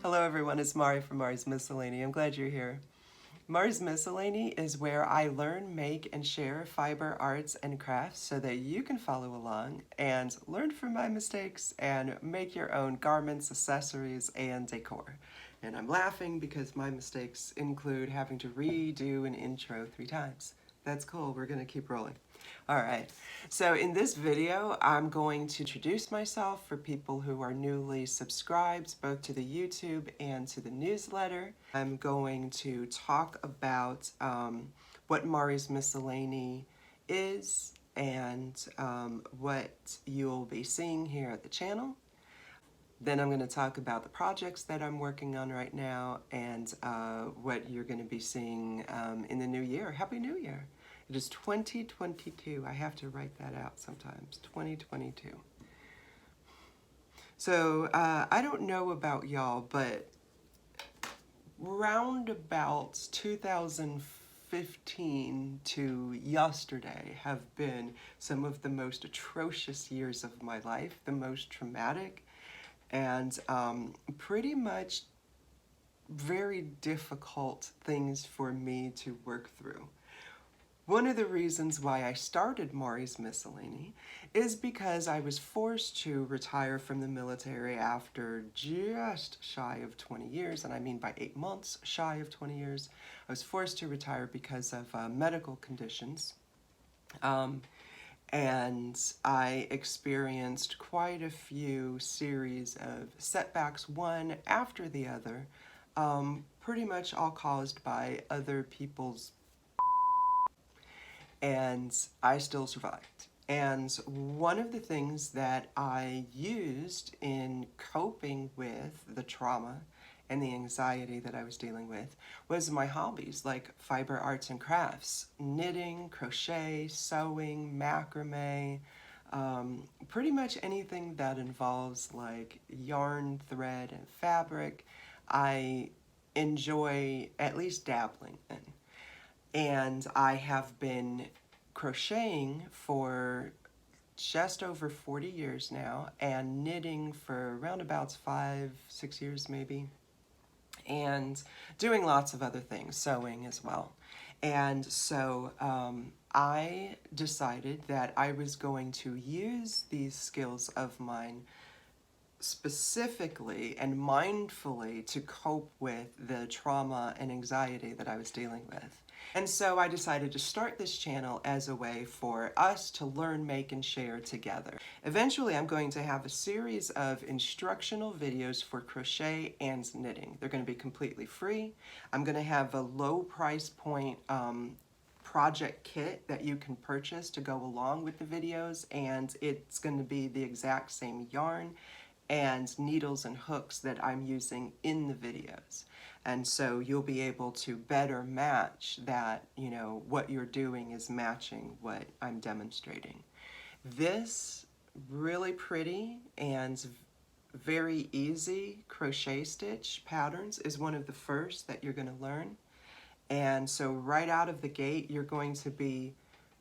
Hello everyone, it's Mari from Mari's Miscellany. I'm glad you're here. Mari's Miscellany is where I learn, make, and share fiber arts and crafts so that you can follow along and learn from my mistakes and make your own garments, accessories, and decor. And I'm laughing because my mistakes include having to redo an intro 3 times. That's cool, we're gonna keep rolling. All right, so in this video, I'm going to introduce myself for people who are newly subscribed, both to the YouTube and to the newsletter. I'm going to talk about what Mari's Miscellany is and what you'll be seeing here at the channel. Then I'm going to talk about the projects that I'm working on right now and what you're going to be seeing in the new year. Happy New Year! It is 2022. I have to write that out sometimes. 2022. So I don't know about y'all, but round about 2015 to yesterday have been some of the most atrocious years of my life, the most traumatic, and pretty much very difficult things for me to work through. One of the reasons why I started Mari's Miscellany is because I was forced to retire from the military after just shy of 20 years, and I mean by 8 months shy of 20 years. I was forced to retire because of medical conditions. And I experienced quite a few series of setbacks, one after the other, pretty much all caused by other people's, and I still survived. And one of the things that I used in coping with the trauma and the anxiety that I was dealing with was my hobbies like fiber arts and crafts, knitting, crochet, sewing, macrame, pretty much anything that involves like yarn, thread, and fabric, I enjoy at least dabbling in. And I have been crocheting for just over 40 years now and knitting for around about 5-6 years maybe, and doing lots of other things, sewing as well. And so I decided that I was going to use these skills of mine specifically and mindfully to cope with the trauma and anxiety that I was dealing with. And so I decided to start this channel as a way for us to learn, make, and share together. Eventually, I'm going to have a series of instructional videos for crochet and knitting. They're going to be completely free. I'm going to have a low price point project kit that you can purchase to go along with the videos, and it's going to be the exact same yarn and needles and hooks that I'm using in the videos. And so you'll be able to better match that, what you're doing is matching what I'm demonstrating. This really pretty and very easy crochet stitch patterns is one of the first that you're going to learn. And so right out of the gate, you're going to be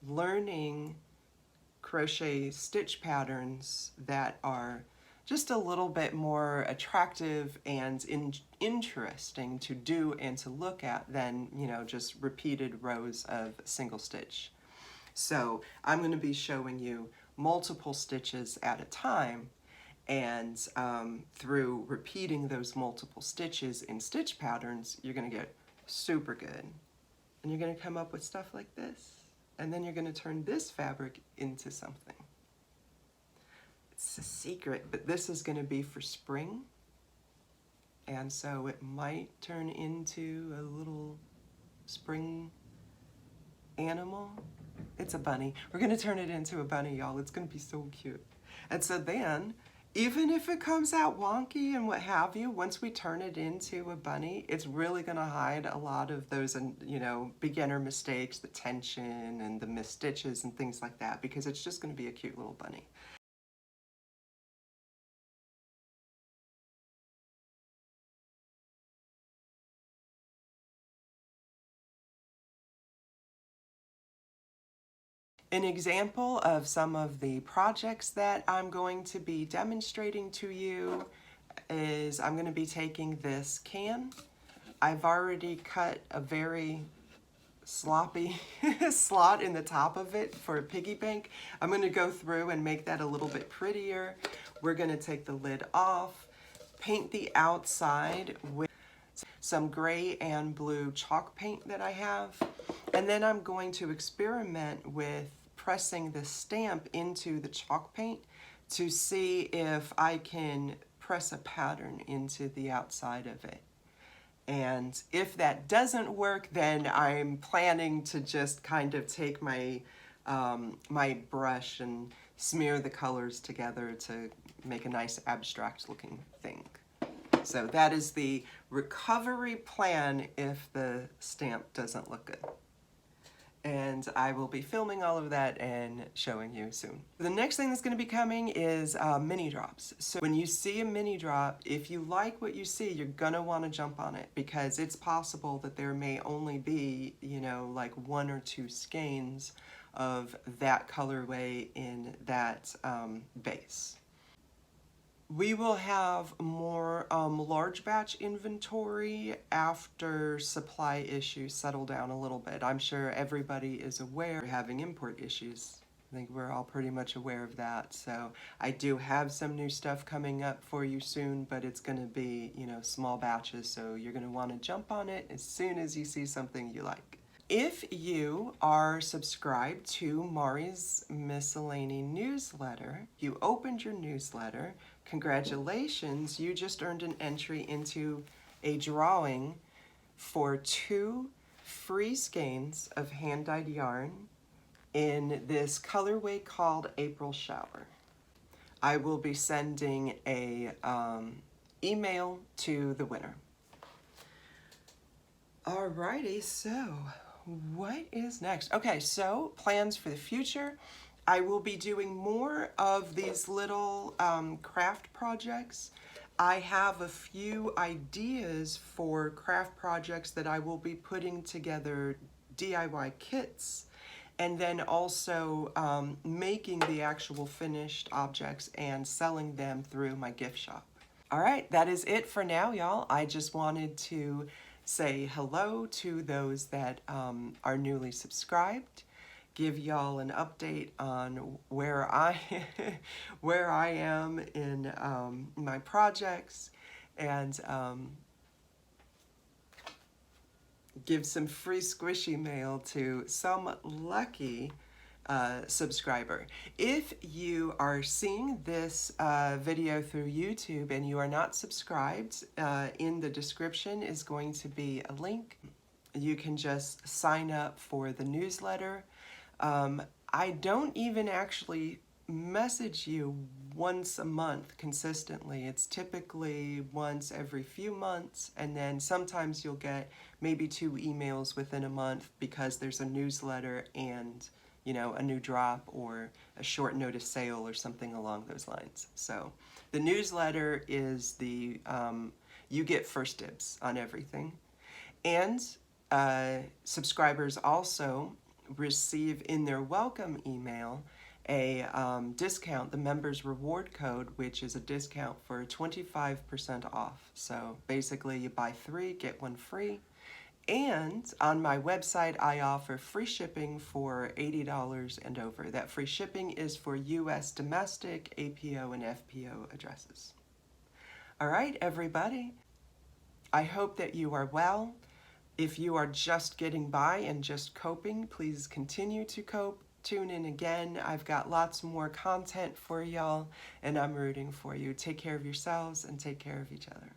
learning crochet stitch patterns that are just a little bit more attractive and interesting to do and to look at than, just repeated rows of single stitch. So I'm going to be showing you multiple stitches at a time, and through repeating those multiple stitches in stitch patterns, you're going to get super good. And you're going to come up with stuff like this. And then you're going to turn this fabric into something. It's a secret, but this is going to be for spring. And so it might turn into a little spring animal. It's a bunny. We're going to turn it into a bunny, y'all. It's going to be so cute. And so then, even if it comes out wonky and what have you, once we turn it into a bunny, it's really going to hide a lot of those, beginner mistakes, the tension and the missed stitches and things like that, because it's just going to be a cute little bunny. An example of some of the projects that I'm going to be demonstrating to you is is I'm going to be taking this can. I've already cut a very sloppy slot in the top of it for a piggy bank. I'm going to go through and make that a little bit prettier. We're going to take the lid off, paint the outside with some gray and blue chalk paint that I have, and then I'm going to experiment with pressing the stamp into the chalk paint to see if I can press a pattern into the outside of it. And if that doesn't work, then I'm planning to just kind of take my my brush and smear the colors together to make a nice abstract looking thing. So that is the recovery plan if the stamp doesn't look good. And I will be filming all of that and showing you soon. The next thing that's going to be coming is mini drops. So when you see a mini drop, if you like what you see, you're going to want to jump on it, because it's possible that there may only be, you know, like 1 or 2 skeins of that colorway in that base. We will have more large batch inventory after supply issues settle down a little bit. I'm sure everybody is aware we're having import issues. I think we're all pretty much aware of that. So I do have some new stuff coming up for you soon, but it's going to be, you know, small batches. So you're going to want to jump on it as soon as you see something you like. If you are subscribed to Mari's Miscellany newsletter, you opened your newsletter, congratulations, you just earned an entry into a drawing for 2 free skeins of hand-dyed yarn in this colorway called April Shower. I will be sending a email to the winner. Alrighty, so what is next? Okay, so plans for the future. I will be doing more of these little craft projects. I have a few ideas for craft projects that I will be putting together DIY kits, and then also making the actual finished objects and selling them through my gift shop. All right, that is it for now, y'all. I just wanted to say hello to those that are newly subscribed, give y'all an update on where I am in my projects, and give some free squishy mail to some lucky subscriber. If you are seeing this video through YouTube and you are not subscribed, in the description is going to be a link. You can just sign up for the newsletter. I don't even actually message you once a month consistently. It's typically once every few months, and then sometimes you'll get maybe 2 emails within a month because there's a newsletter and, you know, a new drop or a short notice sale or something along those lines. So the newsletter is the, you get first dibs on everything. And subscribers also receive in their welcome email a discount, the members reward code, which is a discount for 25% off. So basically you buy 3, get 1 free. And on my website, I offer free shipping for $80 and over. That free shipping is for US domestic, APO, and FPO addresses. All right, everybody. I hope that you are well. If you are just getting by and just coping, please continue to cope. Tune in again. I've got lots more content for y'all, and I'm rooting for you. Take care of yourselves and take care of each other.